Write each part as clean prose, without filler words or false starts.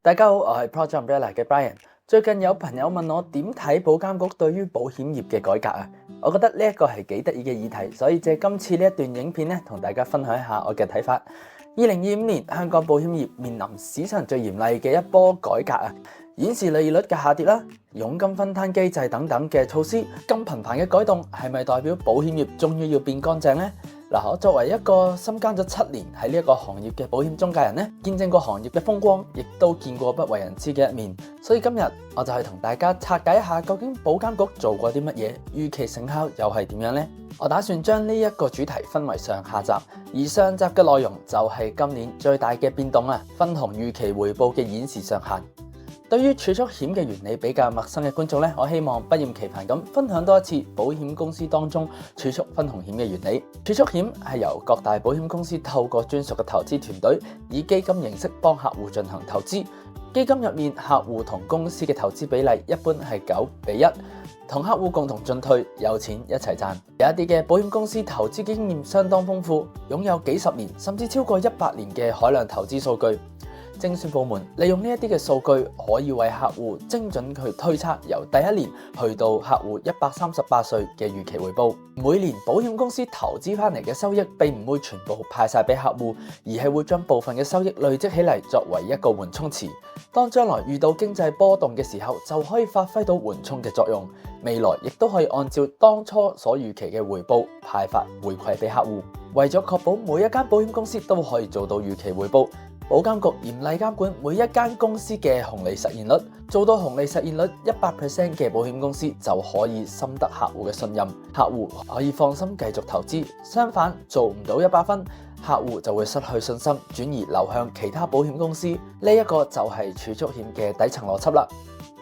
大家好，我係 Project Umbrella 嘅 Brian。最近有朋友問我點睇保監局對於保險業嘅改革啊？我覺得呢一個係幾得意嘅議題，所以借今次呢一段影片咧，同大家分享一下我嘅睇法。2025年香港保險業面臨史上最嚴厲嘅一波改革啊！顯示利率嘅下跌啦、佣金分攤機制等等嘅措施，咁頻繁嘅改動係咪代表保險業終於要變乾淨呢？嗱，我作為一個深耕咗7年喺呢一個行業嘅保險中介人咧，見證過行業嘅風光，亦都見過不為人知嘅一面。所以今日我就係同大家拆解一下，究竟保監局做過啲乜嘢，預期成效又係點樣呢？我打算將呢一個主題分為上下集，而上集嘅內容就係今年最大嘅變動啊，分紅預期回報嘅演示上限。對於儲蓄險嘅原理比較陌生嘅觀眾咧，我希望不厭其煩咁分享多一次保險公司當中儲蓄分紅險嘅原理。儲蓄險係由各大保險公司透過專屬嘅投資團隊，以基金形式幫客戶進行投資。基金入面，客戶同公司嘅投資比例一般係9:1，同客戶共同進退，有錢一齊賺。有一啲嘅保險公司投資經驗相當豐富，擁有幾十年甚至超過100年嘅海量投資數據。精算部門利用呢一啲嘅數據，可以為客戶精準去推測由第一年去到客戶138歲嘅預期回報。每年保險公司投資翻嚟嘅收益並唔會全部派晒俾客戶，而係會將部分嘅收益累積起嚟，作為一個緩衝池。當將來遇到經濟波動嘅時候，就可以發揮到緩衝嘅作用。未來亦都可以按照當初所預期嘅回報派發回饋俾客戶。為咗確保每一間保險公司都可以做到預期回報，保監局嚴厲監管每一間公司嘅紅利實現率，做到紅利實現率100% 嘅保險公司就可以深得客戶嘅信任，客戶可以放心繼續投資。相反，做唔到100分，客戶就會失去信心，轉而流向其他保險公司。呢一個就係儲蓄險嘅底層邏輯啦。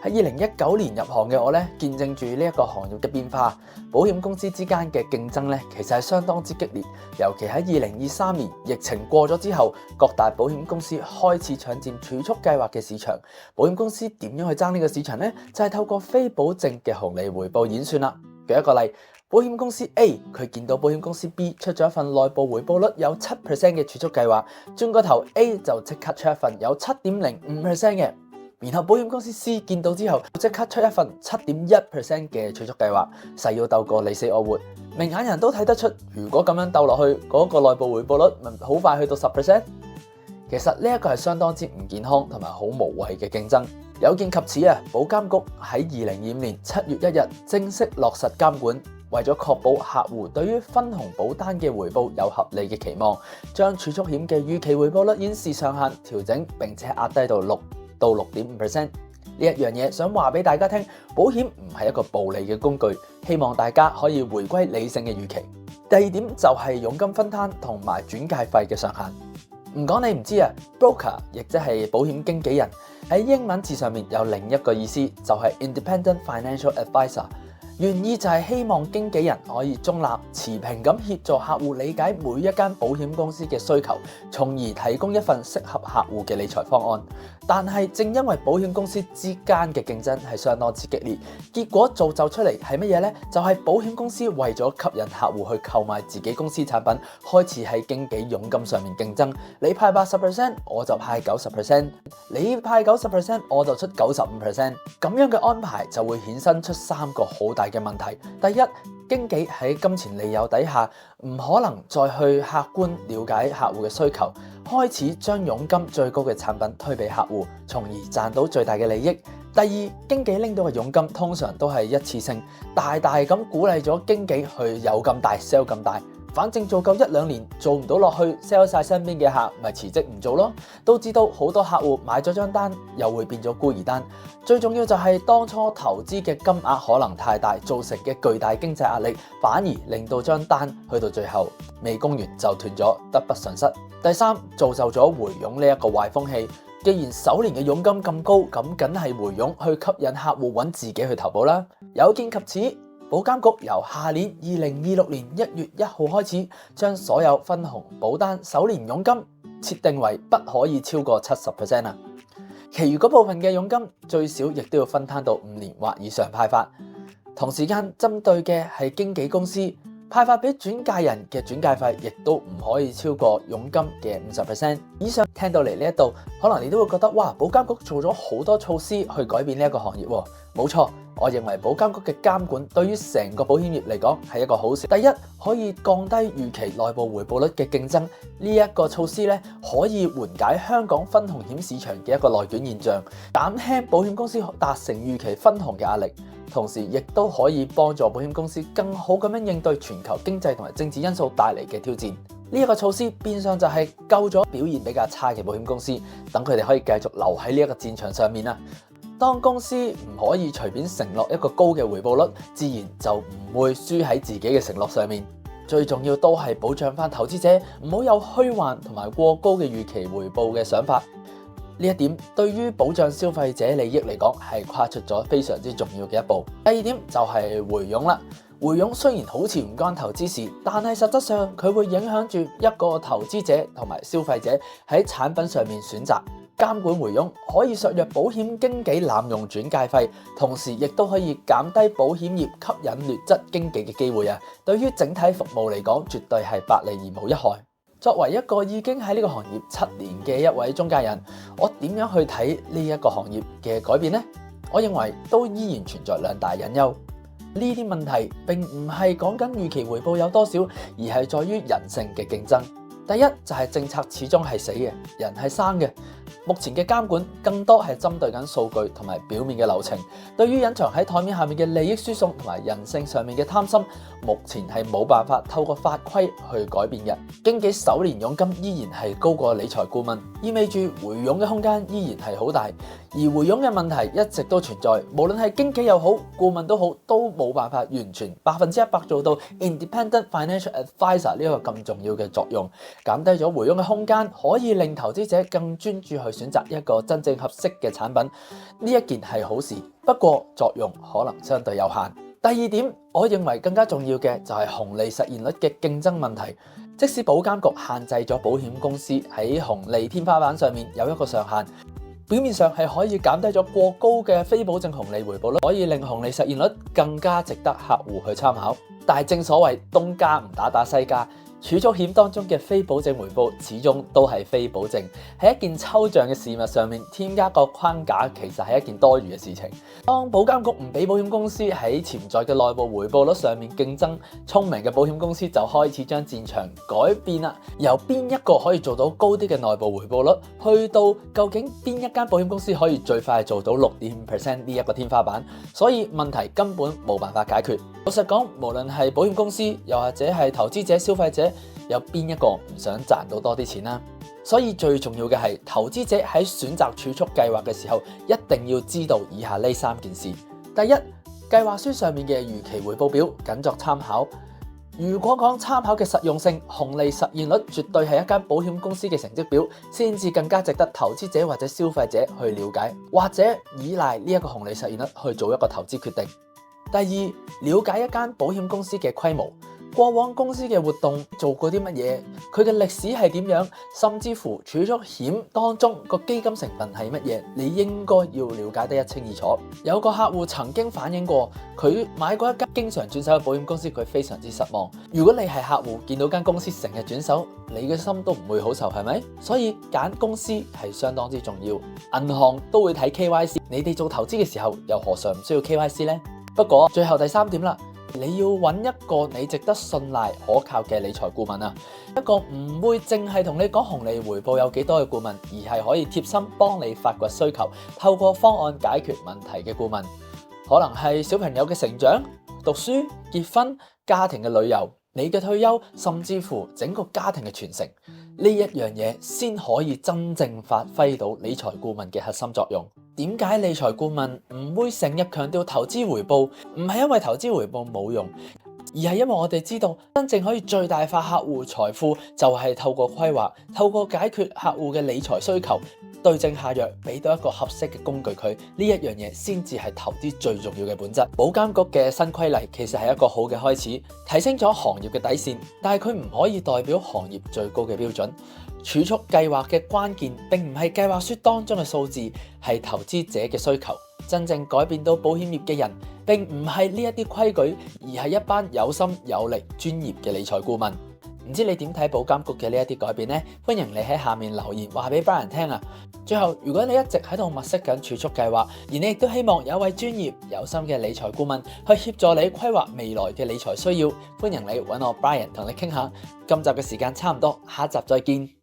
喺2019年入行嘅我咧，見證住呢一個行業嘅變化，保險公司之間嘅競爭咧，其實係相當之激烈。尤其喺2023年疫情過咗之後，各大保險公司開始搶佔儲蓄計劃嘅市場。保險公司點樣去爭呢個市場呢？就係透過非保證嘅紅利回報演算啦。舉一個例，保險公司 A 佢見到保險公司 B 出咗一份內部回報率有7% 嘅儲蓄計劃，轉個頭 A 就即刻出一份有7.05% 嘅。然後保險公司 C 見到之後，即刻出一份7.1% 嘅儲蓄計劃，誓要鬥過你死我活。明眼人都睇得出，如果咁樣鬥落去，嗰個內部回報率咪好快去到10%。其實呢一個係相當之唔健康同埋好無謂嘅競爭。有見及此啊，保監局喺2025年7月1日正式落實監管，為咗確保客戶對於分紅保單嘅回報有合理嘅期望，將儲蓄險嘅預期回報率演示上限調整，並且壓低到6到 6.5%。 呢一樣嘢想話俾大家聽，保險唔係一個暴利嘅工具，希望大家可以回歸理性嘅預期。第二點就係佣金分攤同埋轉介費嘅上限。唔講你唔知啊 ，broker 亦即係保險經紀人，喺英文字上面有另一個意思，就係 independent financial advisor。原意就係希望經紀人可以中立持平咁協助客戶理解每一間保險公司嘅需求，從而提供一份適合客戶嘅理財方案。但係正因為保險公司之間嘅競爭係相當之激烈，結果造就出嚟係乜嘢呢？就係保險公司為咗吸引客戶去購買自己公司產品，開始喺經紀佣金上面競爭。你派80%，我就派90%；你派90%，我就出95%。咁樣嘅安排就會衍生出3個好大嘅問題。第一，經紀喺金錢利誘底下，唔可能再去客觀了解客戶嘅需求，開始將佣金最高嘅產品推俾客戶，從而賺到最大嘅利益。第二，經紀拎到嘅佣金通常都係一次性，大大咁鼓勵咗經紀去有咁大 sell 咁大。反正做夠1-2年做唔到落去 sell 晒身邊嘅客，咪辭職唔做咯。都知道好多客戶買咗張單又會變咗孤兒單。最重要就係當初投資嘅金額可能太大，造成嘅巨大經濟壓力，反而令到張單去到最後未供完就斷咗，得不償失。第三，造就咗回佣呢一個壞風氣。既然首年嘅佣金咁高，咁梗係回佣去吸引客戶揾自己去投保啦。有見及此，保監局由下年2026年1月1號開始，將所有分紅保單首年佣金設定為不可以超過70%啊！其餘嗰部分嘅佣金最少亦都要分攤到5年或以上派發。同時間針對嘅係經紀公司，派發俾轉介人嘅轉介費亦都唔可以超過佣金嘅50%。以上聽到嚟呢一度，可能你都會覺得哇，保監局做咗好多措施去改變呢一個行業喎。冇錯，我認為保監局嘅監管對於成個保險業嚟講係一個好事。第一，可以降低預期內部回報率嘅競爭，呢一個措施咧可以緩解香港分紅險市場嘅一個內捲現象，減輕保險公司達成預期分紅嘅壓力。同時，亦都可以幫助保險公司更好咁樣應對全球經濟同埋政治因素帶嚟嘅挑戰。呢一個措施變相就係救咗表現比較差嘅保險公司，等佢哋可以繼續留喺呢一個戰場上面啦。當公司唔可以隨便承諾一個高嘅回報率，自然就唔會輸喺自己嘅承諾上面。最重要都係保障翻投資者唔好有虛幻同埋過高嘅預期回報嘅想法。呢一點對於保障消費者利益嚟講係跨出咗非常之重要嘅一步。第二點就係回佣啦。回佣雖然好似唔關投資事，但係實質上佢會影響住一個投資者同埋消費者喺產品上面選擇。監管回佣可以削弱保險經紀濫用轉介費，同時亦都可以減低保險業吸引劣質經紀嘅機會啊！對於整體服務嚟講，絕對係百利而無一害。作為一個已經喺呢個行業7年嘅一位中介人，我點樣去睇呢一個行業嘅改變呢？我認為都依然存在兩大隱憂。呢啲問題並唔係講緊預期回報有多少，而係在於人性嘅競爭。第一就係政策始終係死嘅，人係生嘅。目前嘅監管更多係針對緊數據同埋表面嘅流程，對於隱藏喺台面下面嘅利益輸送同埋人性上面嘅貪心，目前係冇辦法透過法規去改變嘅。經紀首年佣金依然係高過理財顧問，意味住回佣嘅空間依然係好大。而回佣嘅問題一直都存在，無論係經紀又好，顧問都好，都冇辦法完全100%做到 independent financial advisor 呢一個咁重要嘅作用。減低咗回佣嘅空間，可以令投資者更專注去選擇一個真正合適嘅產品，呢一件係好事，不過作用可能相對有限。第二點，我認為更加重要嘅就係紅利實現率嘅競爭問題。即使保監局限制咗保險公司喺紅利天花板上面有一個上限，表面上係可以減低咗過高嘅非保證紅利回報率，可以令紅利實現率更加值得客戶去參考。但係正所謂東家唔打西家，儲蓄險當中嘅非保證回報始終都係非保證，喺一件抽象嘅事物上面添加個框架，其實係一件多餘嘅事情。當保監局唔俾保險公司喺潛在嘅內部回報率上面競爭，聰明嘅保險公司就開始將戰場改變啦，由邊一個可以做到高啲嘅內部回報率，去到究竟邊一間保險公司可以最快做到6.5% 呢一個天花板，所以問題根本冇辦法解決。老實講，無論係保險公司又或者係投資者、消費者，有邊一個唔想賺到多啲錢啦？所以最重要嘅係投資者喺選擇儲蓄計劃嘅時候，一定要知道以下呢3件事。第一，計劃書上面嘅預期回報表僅作參考。如果講參考嘅實用性，紅利實現率絕對係一間保險公司嘅成績表，先至更加值得投資者或者消費者去了解，或者依賴呢一個紅利實現率去做一個投資決定。第二，了解一間保險公司嘅規模。過往公司嘅活動做過啲乜嘢，佢嘅歷史係點樣，甚至乎儲蓄險當中個基金成分係乜嘢，你應該要了解得一清二楚。有個客戶曾經反映過，佢買過一間經常轉手嘅保險公司，佢非常之失望。如果你係客戶，見到間公司成日轉手，你嘅心都唔會好受，係咪？所以揀公司係相當之重要。銀行都會睇 KYC， 你哋做投資嘅時候又何嘗唔需要 KYC 呢？不過最後第3點啦。你要揾一個你值得信賴可靠嘅理財顧問啊，一個唔會淨係同你講紅利回報有幾多嘅顧問，而係可以貼心幫你發掘需求，透過方案解決問題嘅顧問。可能係小朋友嘅成長、讀書、結婚、家庭嘅旅遊、你嘅退休，甚至乎整個家庭嘅傳承，呢一樣嘢先可以真正發揮到理財顧問嘅核心作用。點解理財顧問唔會成日強調投資回報？唔係因為投資回報冇用，而係因為我哋知道真正可以最大化客戶財富，就係透過規劃，透過解決客戶嘅理財需求，對症下藥，俾到一個合適嘅工具佢，呢一樣嘢先至係投資最重要嘅本質。保監局嘅新規例其實係一個好嘅開始，提升咗行業嘅底線，但係佢唔可以代表行業最高嘅標準。儲蓄計劃嘅關鍵並唔係計劃書當中嘅數字，係投資者嘅需求。真正改變到保險業嘅人，並唔係呢一啲規矩，而係一班有心有力、專業嘅理財顧問。唔知你點睇保監局嘅呢一啲改變呢？歡迎你喺下面留言話俾 Brian 聽啊！最後，如果你一直喺度物色緊儲蓄計劃，而你亦都希望有位專業有心嘅理財顧問去協助你規劃未來嘅理財需要，歡迎你揾我 Brian 同你傾下。今集嘅時間差唔多，下一集再見。